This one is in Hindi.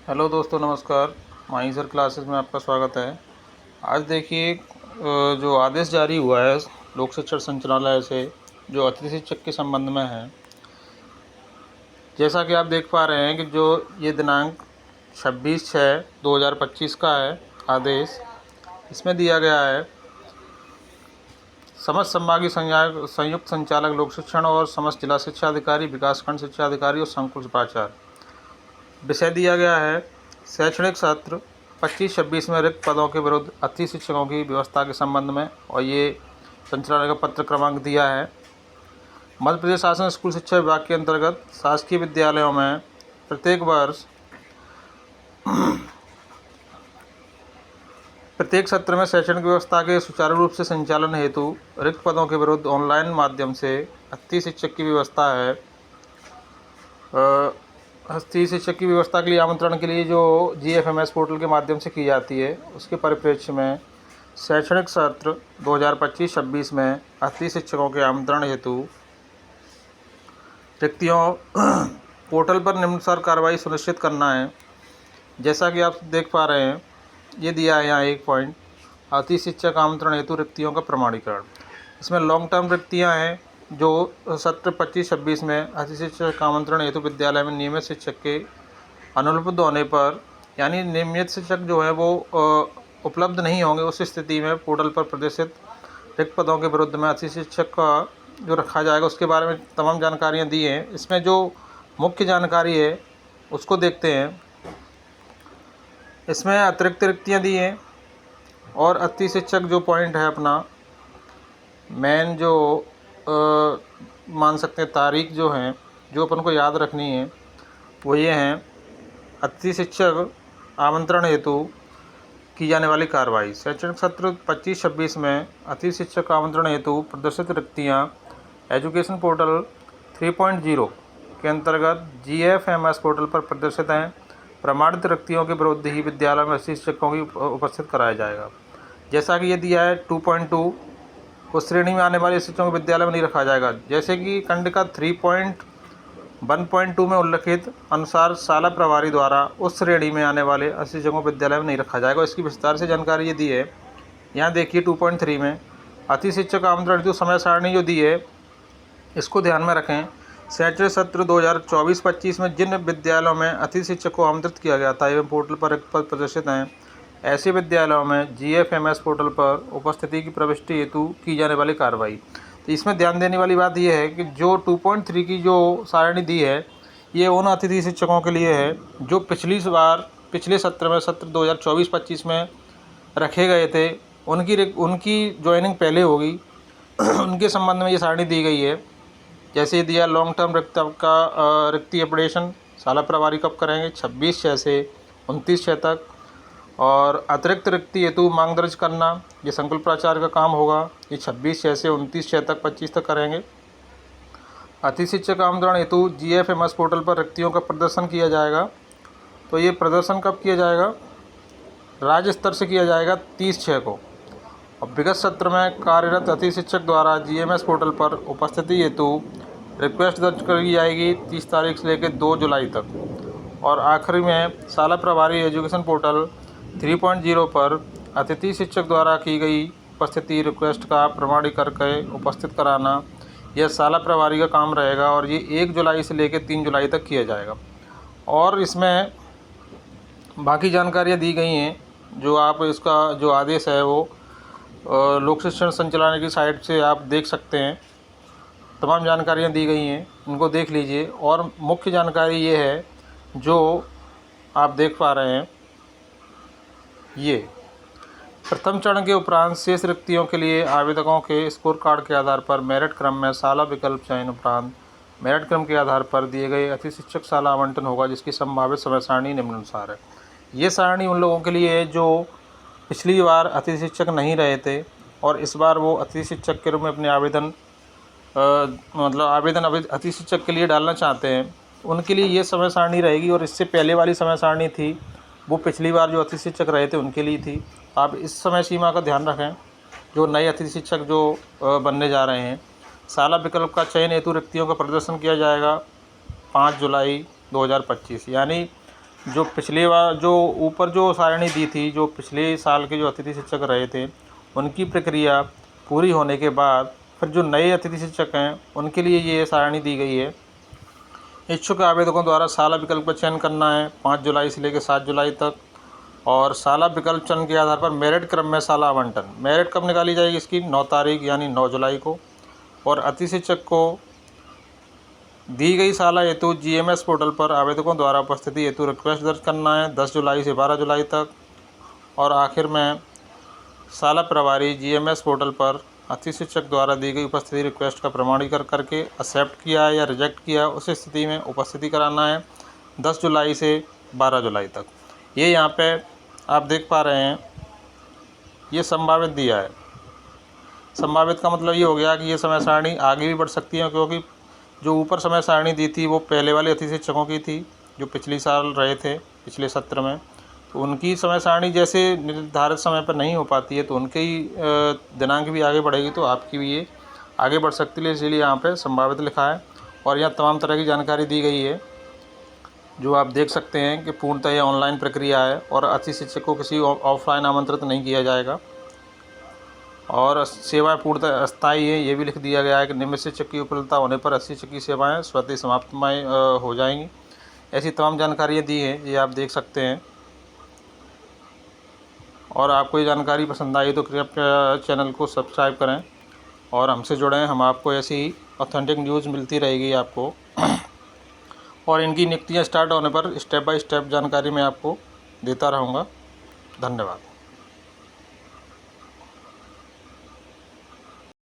हेलो दोस्तों, नमस्कार। माही सर क्लासेस में आपका स्वागत है। आज देखिए, जो आदेश जारी हुआ है लोक शिक्षण संचालनालय से, जो अतिथि शिक्षक के संबंध में है। जैसा कि आप देख पा रहे हैं कि जो ये दिनांक 26/6/2025 का है आदेश, इसमें दिया गया है समस्त संभागीय संयुक्त संचालक लोक शिक्षण और समस्त जिला शिक्षा अधिकारी, विकासखंड शिक्षा अधिकारी और संकुल प्राचार्य। विषय दिया गया है शैक्षणिक सत्र 25-26 में रिक्त पदों के विरुद्ध अतिथि शिक्षकों की व्यवस्था के संबंध में, और ये संचालनालय का पत्र क्रमांक दिया है। मध्य प्रदेश शासन स्कूल शिक्षा विभाग के अंतर्गत शासकीय विद्यालयों में प्रत्येक सत्र में शैक्षणिक व्यवस्था के सुचारू रूप से संचालन हेतु रिक्त पदों के विरुद्ध ऑनलाइन माध्यम से अतिथि शिक्षक की व्यवस्था है। अतिथि शिक्षक की व्यवस्था के लिए आमंत्रण के लिए जो GFMS पोर्टल के माध्यम से की जाती है, उसके परिप्रेक्ष्य में शैक्षणिक सत्र 2025-26 में अतिथि शिक्षकों के आमंत्रण हेतु रिक्तियों पोर्टल पर निम्नानुसार कार्रवाई सुनिश्चित करना है। जैसा कि आप देख पा रहे हैं, ये दिया है यहाँ एक पॉइंट, अतिथि शिक्षक आमंत्रण हेतु रिक्तियों का प्रमाणीकरण। इसमें लॉन्ग टर्म रिक्तियाँ हैं जो सत्र 25-26 में अतिथि शिक्षक आमंत्रण हेतु विद्यालय में नियमित शिक्षक के अनुपलब्ध होने पर, यानी नियमित शिक्षक जो है वो उपलब्ध नहीं होंगे, उस स्थिति में पोर्टल पर प्रदर्शित रिक्त पदों के विरुद्ध में अतिथि शिक्षक का जो रखा जाएगा, उसके बारे में तमाम जानकारियाँ दी हैं। इसमें जो मुख्य जानकारी है उसको देखते हैं। इसमें अतिरिक्त रिक्तियाँ दी हैं, और अतिथि शिक्षक जो पॉइंट है अपना मेन जो मान सकते हैं तारीख जो हैं, जो अपन को याद रखनी है, वो ये हैं। अतिथि शिक्षक आमंत्रण हेतु की जाने वाली कार्रवाई। शैक्षणिक सत्र 25-26 में अतिथि शिक्षक आमंत्रण हेतु प्रदर्शित रिक्तियाँ एजुकेशन पोर्टल 3.0 के अंतर्गत GFMS पोर्टल पर प्रदर्शित हैं। प्रमाणित रिक्तियों के विरुद्ध ही विद्यालय में अतिथि शिक्षकों की उपस्थित कराया जाएगा। जैसा कि ये दिया है 2.2, उस श्रेणी में आने वाले शिक्षकों को विद्यालय में नहीं रखा जाएगा। जैसे कि कंडिका 3.1.2 में उल्लिखित अनुसार शाला प्रभारी द्वारा उस श्रेणी में आने वाले अतिथि शिक्षकों को विद्यालय में नहीं रखा जाएगा। इसकी विस्तार से जानकारी ये दी है। यहाँ देखिए 2.3 में अतिथि शिक्षक आमंत्रण हेतु समय सारणी जो दी है, इसको ध्यान में रखें। शैक्षणिक सत्र 2024-25 में जिन विद्यालयों में अतिथि शिक्षक को आमंत्रित किया गया था एवं पोर्टल पर रिक्त पद प्रदर्शित हैं, ऐसे विद्यालयों में GFMS पोर्टल पर उपस्थिति की प्रविष्टि हेतु की जाने वाली कार्रवाई। तो इसमें ध्यान देने वाली बात यह है कि जो 2.3 की जो सारणी दी है, ये उन अतिथि शिक्षकों के लिए है जो पिछले सत्र में, सत्र 2024-25 में रखे गए थे। उनकी ज्वाइनिंग पहले होगी उनके संबंध में ये सारणी दी गई है। जैसे दिया लॉन्ग टर्म रिक्ति अपडेशन शाला प्रभारी कब करेंगे, 26/6 से 29/6 तक। और अतिरिक्त रिक्ति हेतु मांग दर्ज करना, ये संकुल प्राचार्य का काम होगा। ये 26/6 से 29/6 तक 25 तक करेंगे। अतिथि शिक्षक आमंत्रण हेतु GFMS पोर्टल पर रिक्तियों का प्रदर्शन किया जाएगा। तो ये प्रदर्शन कब किया जाएगा? राज्य स्तर से किया जाएगा 30/6 को। और विगत सत्र में कार्यरत अतिथि शिक्षक द्वारा GMS पोर्टल पर उपस्थिति हेतु रिक्वेस्ट दर्ज करी जाएगी 30 तारीख से लेकर 2 जुलाई तक। और आखिरी में शाला प्रभारी एजुकेशन पोर्टल 3.0 पर अतिथि शिक्षक द्वारा की गई उपस्थिति रिक्वेस्ट का प्रमाणीकरण करके उपस्थित कराना, यह शाला प्रभारी का काम रहेगा। और ये 1 जुलाई से लेकर 3 जुलाई तक किया जाएगा। और इसमें बाकी जानकारियाँ दी गई हैं, जो आप इसका जो आदेश है वो लोक शिक्षण संचालनालय की साइट से आप देख सकते हैं। तमाम जानकारियाँ दी गई हैं, इनको देख लीजिए। और मुख्य जानकारी ये है जो आप देख पा रहे हैं, ये प्रथम चरण के उपरांत शेष रिक्तियों के लिए आवेदकों के स्कोर कार्ड के आधार पर मेरिट क्रम में शाला विकल्प चयन उपरांत मेरिट क्रम के आधार पर दिए गए अतिथि शिक्षक शाला आवंटन होगा, जिसकी संभावित समय सारणी निम्नानुसार है। ये सारणी उन लोगों के लिए है जो पिछली बार अतिथि शिक्षक नहीं रहे थे और इस बार वो अतिथि शिक्षक के रूप में अपने आवेदन अतिथि शिक्षक के लिए डालना चाहते हैं। उनके लिए ये समय सारणी रहेगी। और इससे पहले वाली समय सारणी थी, वो पिछली बार जो अतिथि शिक्षक रहे थे उनके लिए थी। आप इस समय सीमा का ध्यान रखें जो नए अतिथि शिक्षक जो बनने जा रहे हैं। शाला विकल्प का चयन हेतु रिक्तियों का प्रदर्शन किया जाएगा 5 जुलाई 2025, यानी जो पिछली बार जो ऊपर जो सारणी दी थी, जो पिछले साल के जो अतिथि शिक्षक रहे थे उनकी प्रक्रिया पूरी होने के बाद फिर जो नए अतिथि शिक्षक हैं उनके लिए ये सारणी दी गई है। इच्छुक आवेदकों द्वारा शाला विकल्प का चयन करना है 5 जुलाई से लेकर 7 जुलाई तक, और शाला विकल्प चयन के आधार पर मेरिट क्रम में शाला आवंटन। मेरिट कब निकाली जाएगी इसकी? 9 तारीख यानी 9 जुलाई को। और अतिथि शिक्षक को दी गई शाला हेतु GMS पोर्टल पर आवेदकों द्वारा उपस्थिति हेतु रिक्वेस्ट दर्ज करना है 10 जुलाई से 12 जुलाई तक। और आखिर में शाला प्रभारी GMS पोर्टल पर अतिथि शिक्षक द्वारा दी गई उपस्थिति रिक्वेस्ट का प्रमाणीकरण करके एक्सेप्ट किया है या रिजेक्ट किया, उस स्थिति में उपस्थिति कराना है 10 जुलाई से 12 जुलाई तक। ये यहाँ पे आप देख पा रहे हैं, ये संभावित दिया है। संभावित का मतलब ये हो गया कि ये समय सारणी आगे भी बढ़ सकती है, क्योंकि जो ऊपर समय सारणी दी थी वो पहले वाले अतिथि शिक्षकों की थी जो पिछले साल रहे थे पिछले सत्र में, तो उनकी समय सारणी जैसे निर्धारित समय पर नहीं हो पाती है तो उनके ही दिनांक भी आगे बढ़ेगी, तो आपकी भी ये आगे बढ़ सकती है, इसलिए यहाँ पे संभावित लिखा है। और यहाँ तमाम तरह की जानकारी दी गई है जो आप देख सकते हैं कि पूर्णतः यह ऑनलाइन प्रक्रिया है और अतिथि शिक्षक को किसी ऑफलाइन आमंत्रित नहीं किया जाएगा। और सेवाएं पूर्णतः अस्थायी है, ये भी लिख दिया गया है कि नियमित शिक्षक की उपलब्धता होने पर अतिथि शिक्षक की सेवाएं स्वतः समाप्त हो जाएंगी। ऐसी तमाम जानकारियाँ दी हैं, ये आप देख सकते हैं। और आपको ये जानकारी पसंद आई तो कृपया चैनल को सब्सक्राइब करें और हमसे जुड़ें। हम आपको ऐसी ही ऑथेंटिक न्यूज़ मिलती रहेगी आपको और इनकी नियुक्तियाँ स्टार्ट होने पर स्टेप बाय स्टेप जानकारी मैं आपको देता रहूँगा। धन्यवाद।